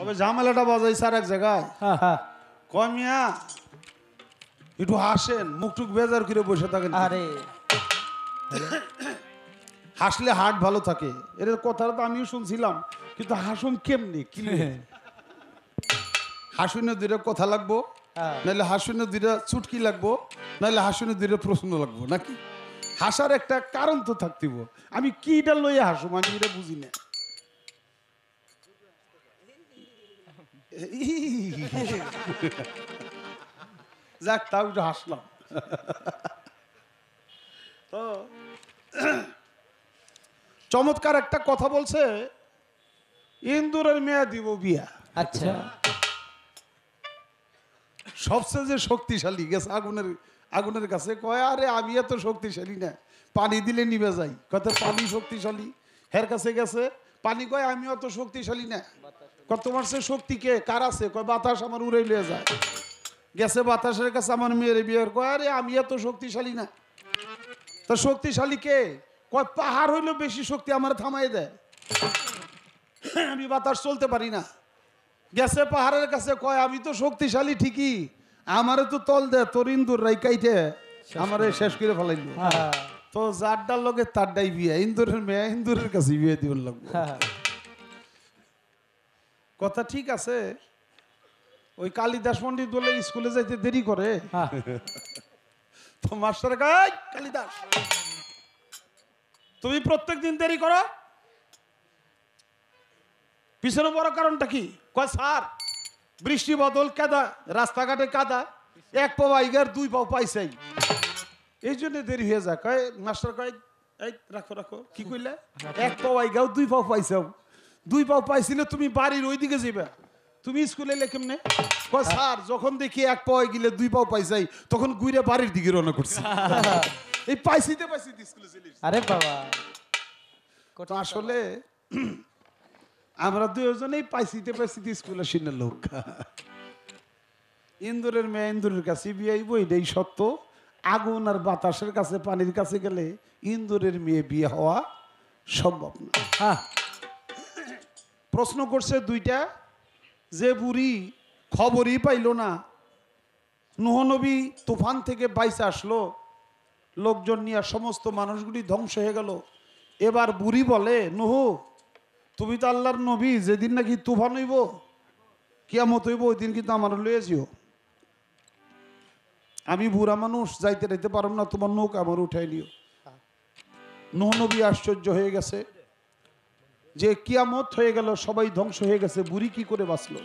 তবে ঝামেলাটা বাজাইছে আর এক জায়গায়। কয় মিয়া একটু হাসেন, মুখটুক বেজার করে বসে থাকেন। আরে হাসলে হার্ট ভালো থাকে, এর কথাটা তো আমিও শুনছিলাম, কিন্তু হাসুম কেমনি কি হাসুনে দুইটা কথা লাগবো, নাহলে হাসুনে দুইটা চুটকি লাগবো, নাহলে হাসুনে দুইটা প্রশ্ন লাগবো নাকি? হাসার একটা কারণ তো থাকতিব। আমি কিটা লইয়া হাসুম আমি এটা বুঝি না। যাক তাও একটু হাসলাম। তো চমৎকার একটা কথা বলছে, ইন্দুরের মেয়া দিব বিয়া। আচ্ছা সবচেয়ে যে শক্তিশালী গেছে আগুনের কাছে, কয় আরে আমি এত শক্তিশালী না, পানি দিলে নিভে যাই। কত পানি শক্তিশালী, হের কাছে গেছে পানি, কয় আমি অত শক্তিশালী না। কয় তোমার সে শক্তি কে কার আছে? কয় বাতাস আমার উড়ে লিয়ে যায়। গেছে বাতাসের কাছে আমার মেয়ের বিয়ের, কয় আরে আমি এত শক্তিশালী না। তো শক্তিশালী কে? কয় পাহাড় হইলো বেশি শক্তি, আমার থামাই দেয়, আমি বাতাস চলতে পারি না। গেছে পাহাড়ের কাছে, কয় আমি তো শক্তিশালী ঠিকই, আমারে তো তল দে, তোর ইন্দুর রাই কাইটে আমারে শেষ করে ফেলাইল। তো যারটার লগে তারটাই বিয়ে, ইন্দুরের মেয়ে ইন্দুরের কাছে বিয়ে দিবার লাগবে। কথা ঠিক আছে। ওই কালিদাস পণ্ডিত বলে স্কুলে যাইতে দেরি করে, তো মাস্টার কয় কালিদাস তুমি প্রত্যেক দিন দেরি করো, পিছনে বড় কারণটা কি? কয় স্যার বৃষ্টি বদল কাদা, রাস্তাঘাটে কাদা, এক পাও আইগার দুই পাও পাইছাই, এই জন্য দেরি হয়ে যায়। কয় মাস্টার কয় এই রাখো রাখো, কি কইলে? এক পাও আইগাও দুই পাও পাইছাও, দুই পাও পাইছিলে তুমি বাড়ির ওইদিকে যাবে, তুমি স্কুলে এলে কেমনে? কয় স্যার যখন দেখি এক পাও গিলে দুই পাও পাইছাই, তখন ঘুরে বাড়ির দিকে রওনা করছি। এই পাইছিতে স্কুলে চলে। আরে বাবা, তো আসলে আমরা দুজনেই পাইছিতে স্কুলে শুনে লোক। ইন্দুরের মেয়ে ইন্দুরের কাছে বিয়ে আইব, এটাই সত্য। আগুন আর বাতাসের কাছে পানির কাছে গেলে ইন্দুরের মেয়ে বিয়ে হওয়া সম্ভব না। প্রশ্ন করছে দুইটা, যে বুড়ি খবরই পাইল না, নূহ নবী তুফান থেকে বাইসে আসলো, লোকজন নিয়ে সমস্ত মানুষগুলি ধ্বংস হয়ে গেল। এবার বুড়ি বলে, নূহ তুমি তো আল্লাহর নবী, যেদিন নাকি তুফান হইব কিয়ামত হইব ওই দিন কিন্তু আমার লয়ে যেও, আমি বুড়া মানুষ যাইতে যাইতে পারব না, তোমার নৌকা আমার উঠাই নিও। নূহ নবী আশ্চর্য হয়ে গেছে যে কিয়ামত হয়ে গেল, সবাই ধ্বংস হয়ে গেছে, বুড়ি কি করে বাঁচলো?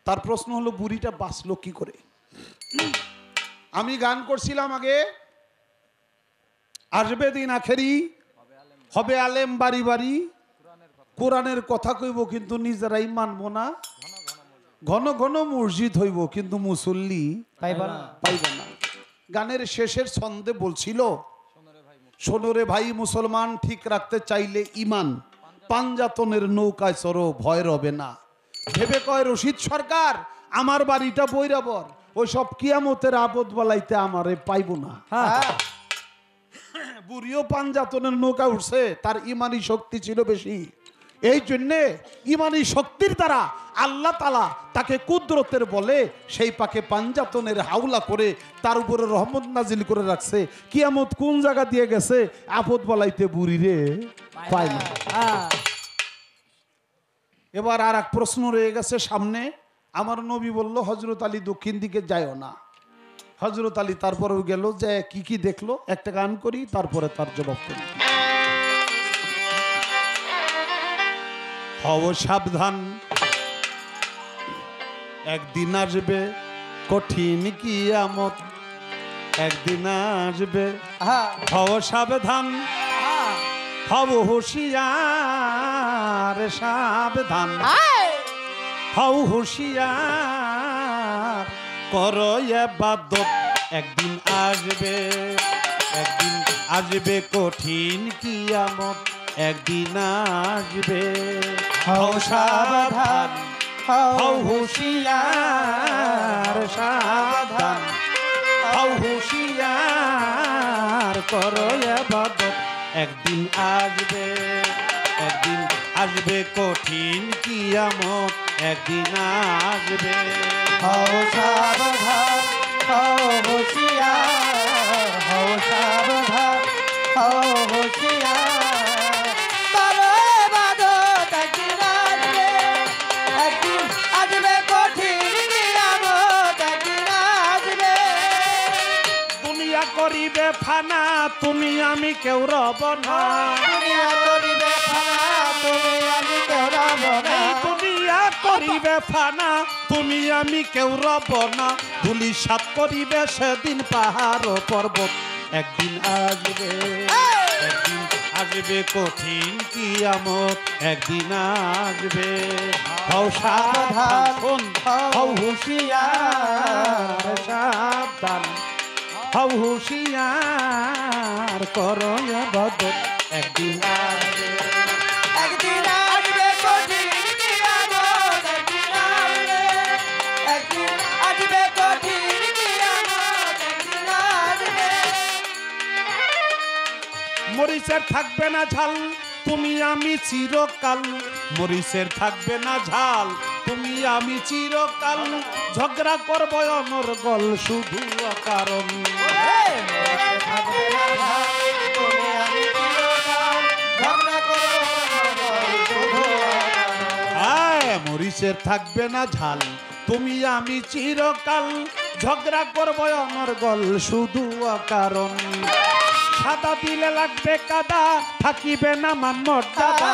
তার প্রশ্ন হলো বুড়িটা বাঁচলো কি করে? আমি গান করছিলাম আগে, আসবে দিন আখেরি, হবে আলেম বাড়ি বাড়ি, কোরআনের কথা কইব কিন্তু নিজেরাই মানবো না, ঘন ঘন মসজিদ হইব কিন্তু মুসল্লি পাইবা না। গানের শেষের ছন্দে বলছিল, শোনরে ভাই মুসলমান, ঠিক রাখতে চাইলে ইমান, পাঞ্জাতনের নৌকায় চড়ো ভয় রবে না। ভেবে কয় রশিদ সরকার আমার বাড়িটা বৈরাবর, ওই সব কিয়ামতের আপদ বলাইতে আমারে পাইব না। বুড়িও পাঞ্জাতনের নৌকা উঠছে, তার ইমানি শক্তি ছিল বেশি, এই জন্যে ইমানি শক্তির দ্বারা আল্লাহ তাআলা তাকে কুদরতের বলে সেই পাকে পাঞ্জাতনের হাওলা করে তার উপরে রহমত নাজিল করে রাখছে। কিয়ামত কোন জায়গা দিয়ে গেছে, আপদ বলাইতে বুড়ি রে পায় না। এবার আর এক প্রশ্ন রয়ে গেছে সামনে। আমার নবী বলল হযরত আলী দক্ষিণ দিকে যায়ও না। হযরত আলী তারপরেও গেল, যে কি কি দেখলো একটা গান করি, তারপরে তার জবাব করি। হও সাবধান, একদিন আসবে কঠিন কিয়ামত, একদিন আসবে, হও সাবধান, হও হুঁশিয়ার, সাবধান হও হুঁশিয়ার, করো ইবাদত, একদিন আসবে, একদিন আসবে কঠিন কিয়ামত, একদিন আসবে, হও সাবধান, হও হুঁশিয়ার, সাবধান হও হুঁশিয়ার, করো ইবাদত, একদিন আসবে, একদিন আসবে কঠিন কিয়ামত, একদিন আসবে। হও সাবধান হও হুঁশিয়ার, হও সাবধান হও হুঁশিয়ার। তবে ইবাদত একদিন আসবে, একদিন আসবে কঠিন কিয়ামত একদিন আসবে। দুনিয়া করিবে ফানা, তুমি আমি কেউ রব না। দুনিয়া করিবে ফানা, তুমি আমি কেউ রব না। এই দুনিয়া করিবে ফানা, তুমি আমি কেউ রব না। ধূলিসাৎ করিবে সেদিন পাহাড় ও পর্বত একদিন আসবে। একদিন আসবে কঠিন কিয়ামত একদিন আসবে। হও সাবধান, শোন, হও হুঁশিয়ার, সাবধান হও হুঁশিয়ার, করো ইবাদত একদিন আসবে। একদিন আসবে কঠিন কিয়ামত একদিন আসবে, একদিন আসবে কঠিন কিয়ামত একদিন আসবে। মরিচের থাকবে না ঝাল, তুমি আমি চিরকাল। মরিচের থাকবে না ঝাল, তুমি আমি চিরকাল। ঝগড়া করবো অনর্গল শুধু অকারণ। থাকবে না ভাই, তুমি আমি চিরকাল, ঝগড়া করবো শুধু আয় মরিচের থাকবে না ঝাল, তুমি আমি চিরকাল। ঝগড়া করবো অনর্গল শুধু অকারণ। সাদা দিলে লাগবে কাদা, থাকিবে না মান মর্যাদা।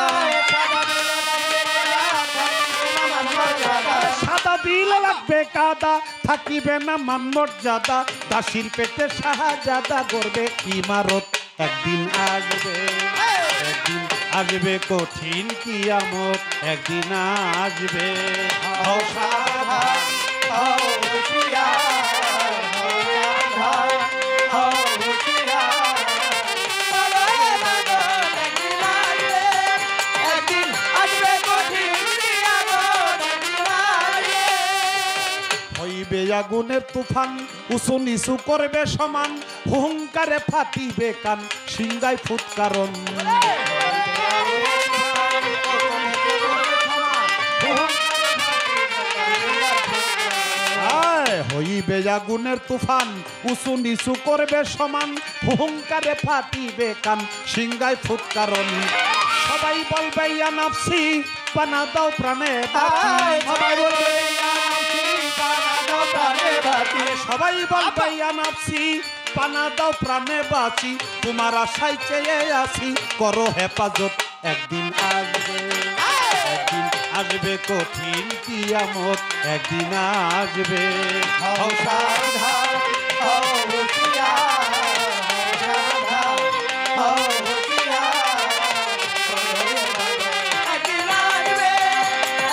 সাদা দিলে লাগবে কাদা, থাকিবে না মান মর্যাদা। দাসির পেটে শাহজাদা গড়বে ইমারত একদিন আসবে। একদিন আসবে কঠিন কিয়ামত একদিন আসবে। হও সাবধান, হও হুঁশিয়ার, হও সাবধান, হও হুঁশিয়ার। তবে ইবাদত একদিন আসবে, একদিন আসবে কঠিন কিয়ামত একদিন আসবে। হইবে আগুনের তুফান, উঁচু নিচু করবে সমান। হুঙ্কারে ফাটিবে কান, সিংগায় ফুৎকারণ। হইবে আগুনের তুফান, উঁচু নিচু করবে সমান। হুঙ্কারে ফাটিবে কান, সিংগায় ফুৎকারণ। সবাই বলবে ইয়া নাফসি, পানা দাও প্রাণে বাঁচি। সবাই বলবে ইয়া নাফসি, পানা দাও প্রাণে বাঁচি। সবাই বলবে ইয়া নাফসি, পানা দাও প্রাণে বাঁচি। তোমার আশায় চেয়ে আছি, করো হেফাজত একদিন আসবে। একদিন আসবে কঠিন কিয়ামত একদিন আসবে। হও সাবধান, হও হুঁশিয়ার, হও সাবধান, হও হুঁশিয়ার। একদিন আসবে,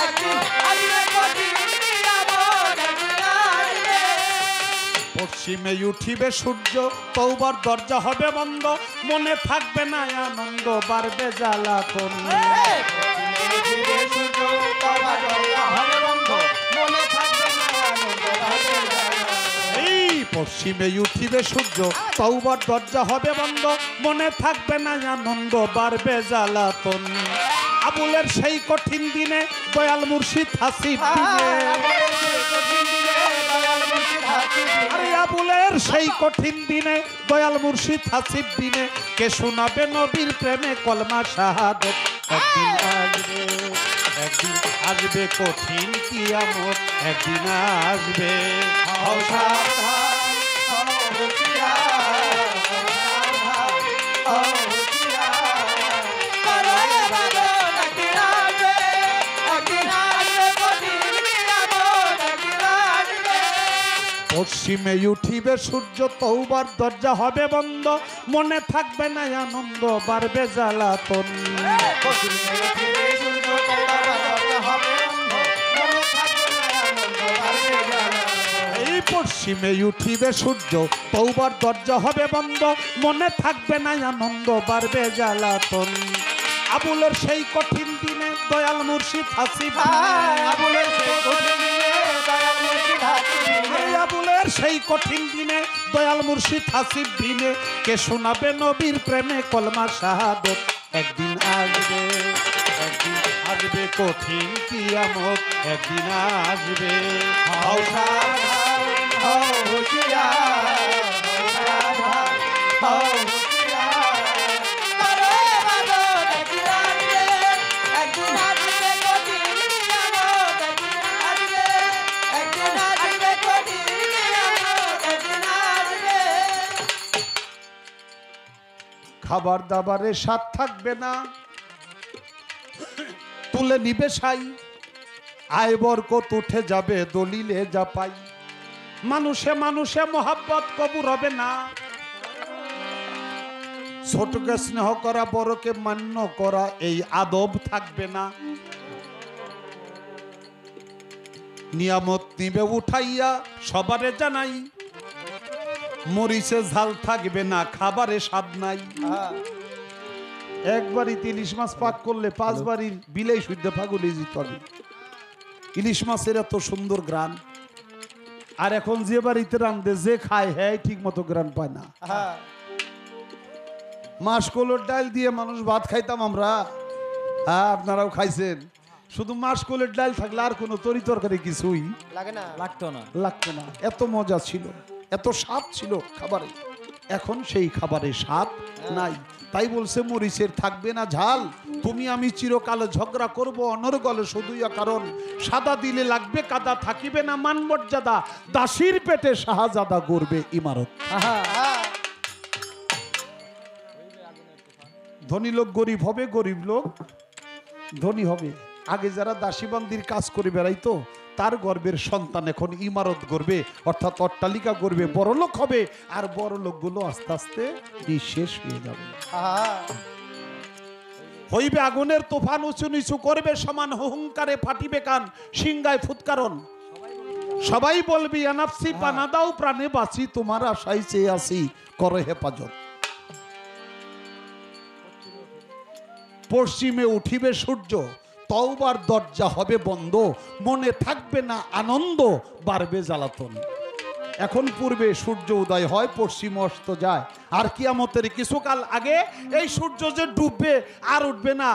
একদিন আসবে কঠিন কিয়ামত একদিন আসবে। পশ্চিমে উঠিবে সূর্য, তওবার দরজা হবে বন্ধ। মনে থাকবে না আনন্দ, বাড়বে জ্বালাতন। উঠিবে সূর্য, তওবার দরজা হবে বন্ধ। মনে থাকবে না আনন্দ, বাড়বে জ্বালা। এই পশ্চিমে উঠিবে সূর্য, তওবার দরজা হবে বন্ধ। মনে থাকবে না আনন্দ, বাড়বে জ্বালাতন। আবুলের সেই কঠিন দিনে দয়াল মুর্শিদ হাসিব দিনে। আরে আবুলের সেই কঠিন দিনে দয়াল মুর্শিদ হাসিব দিনে। কে শোনাবে নবীর প্রেমে কলমা শাহাদত একদিন আসবে। একদিন আসবে কঠিন কিয়ামত একদিন আসবে। হও সাবধান, হও হুঁশিয়ার, হও সাবধান, হও হুঁশিয়ার। করো ইবাদত একদিন আসবে, একদিন আসবে কঠিন কিয়ামত একদিন আসবে। পশ্চিমে উঠিবে সূর্য, তওবার দরজা হবে বন্ধ। মনে থাকবে না আনন্দ, বাড়বে জ্বালাতন। পশ্চিমে উঠিবে সূর্য, তওবার দরজা হবে বন্ধ। মনে থাকবে না আনন্দ, বাড়বে জ্বালা। এই পশ্চিমে উঠিবে সূর্য, তওবার দরজা হবে বন্ধ। মনে থাকবে না আনন্দ, বাড়বে জ্বালাতন। আবুলের সেই কঠিন দিনে দয়াল মুর্শিদ হাসিব আবুলের সেই কঠিন দিনে দয়াল মুর্শিদ হাসিব দিনে। আবুলের সেই কঠিন দিনে দয়াল মুর্শিদ হাসিব দিনে। কে শোনাবে নবীর প্রেমে কলমা শাহাদত একদিন আসবে। একদিন আসবে কঠিন কিয়ামত একদিন আসবে। হও সাবধান, হও হুঁশিয়ার, হও সাবধান, হও হুঁশিয়ার। আরে ইবাদত একদিন আসবে, একদিন আসবে কঠিন কিয়ামত, একদিন আসবে, একদিন আসবে কঠিন কিয়ামত, একদিন আসবে। খাবার দাবারের স্বাদ থাকবে না, তুলে নিবে সাই, আয় বরকত উঠে যাবে দলিলে যা পাই। মানুষে মানুষে মোহাব্বত কবুর হবে না, ছোটকে স্নেহ করা বড়কে মান্য করা এই আদব থাকবে না। নিয়ামত নিবে উঠাইয়া সবারে জানাই, মরিচে ঝাল থাকবে না, খাবারে স্বাদ নাই। একবারই ইলিশ মাছ পাক করলে 5 বারই বিলেই শুদ্ধ ফাগুলে যেতে হবে। ইলিশ মাছের এত সুন্দর গ্রান, আর এখন যে বাড়িতে রান্ধে যে খায় হ্যাঁ ঠিক মতো গ্রান পায় না। মাসকলোর ডাল দিয়ে মানুষ ভাত খাইতাম আমরা, হ্যাঁ আপনারাও খাইছেন। শুধু মাসকলোর ডাল থাকলে আর কোনো তরি তরকারি কিছুই লাগে না, লাগতো না, লাগতো না। এত মজা ছিল, এত স্বাদ ছিল খাবারে। এখন সেই খাবারে স্বাদ নাই। তাই বলছে মরিচের থাকবে না ঝাল, তুমি আমি চিরকালে ঝগড়া করব অনর্গলে শুধুই কারণ। সাদা দিলে লাগবে কাদা, থাকিবে না মান মর্যাদা, দাসীর পেটে শাহজাদা গড়বে ইমারত। ধনী লোক গরিব হবে, গরিব লোক ধনী হবে। আগে যারা দাসীবন্দির কাজ করে বেড়াইতো তার গর্বের সন্তান এখন ইমারত গড়বে, অর্থাৎ অট্টালিকা গড়বে, বড় লোক হবে। আর বড় লোকগুলো আস্তে আস্তে নিঃশেষ হয়ে যাবে। হইবে আগুনের তুফান, উঁচু নিচু করবে সমান, হুঙ্কারে ফাটিবে কান, সিংগায় ফুৎকারণ। সবাই বলবি আনাফসি পানা দাও প্রাণে বাঁচি, তোমার আশাই চেয়ে আসি করো হেফাজত। পশ্চিমে উঠিবে সূর্য, তওবার দরজা হবে বন্ধ, মনে থাকবে না আনন্দ, বাড়বে জ্বালাতন। এখন পূর্বে সূর্য উদয় হয়, পশ্চিম অস্ত যায়। আর কিয়ামতের কিছুকাল আগে এই সূর্য যে ডুববে আর উঠবে না,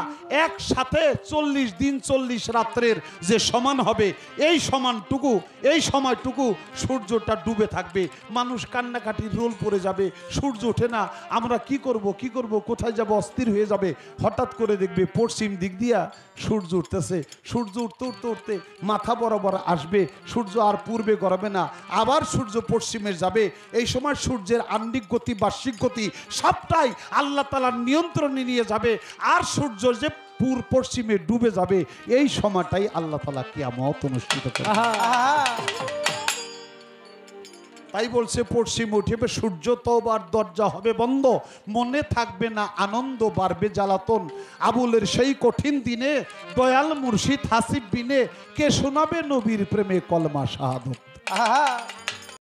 একসাথে 40 দিন 40 রাত্রের যে সমান হবে, এই সমানটুকু এই সময়টুকু সূর্যটা ডুবে থাকবে। মানুষ কান্নাকাটির রোল পড়ে যাবে, সূর্য ওঠে না, আমরা কি করব কি করব, কোথায় যাব, অস্থির হয়ে যাবে। হঠাৎ করে দেখবে পশ্চিম দিক দিয়া সূর্য উঠতেছে। সূর্য উঠতে উঠতে উঠতে মাথা বরাবর আসবে, সূর্য আর পূর্বে গড়াবে না, আবার সূর্য পশ্চিমে যাবে। এই সময় সূর্যের আন্নিক গতি বার্ষিক গতি সবটাই আল্লাহ তাআলার নিয়ন্ত্রণে নিয়ে যাবে। আর সূর্য যে পশ্চিমে ডুবে যাবে, এই সময়টাই আল্লাহ তাআলা কিয়ামত অনুষ্ঠিত করবে। তাই বলছে পশ্চিম উঠিবে সূর্য, তওবার দরজা হবে বন্ধ, মনে থাকবে না আনন্দ, বাড়বে জ্বালাতন। আবুলের সেই কঠিন দিনে দয়াল মুর্শিদ হাসিব বিনে, কে শোনাবে নবীর প্রেমে কলমা শাহাদত।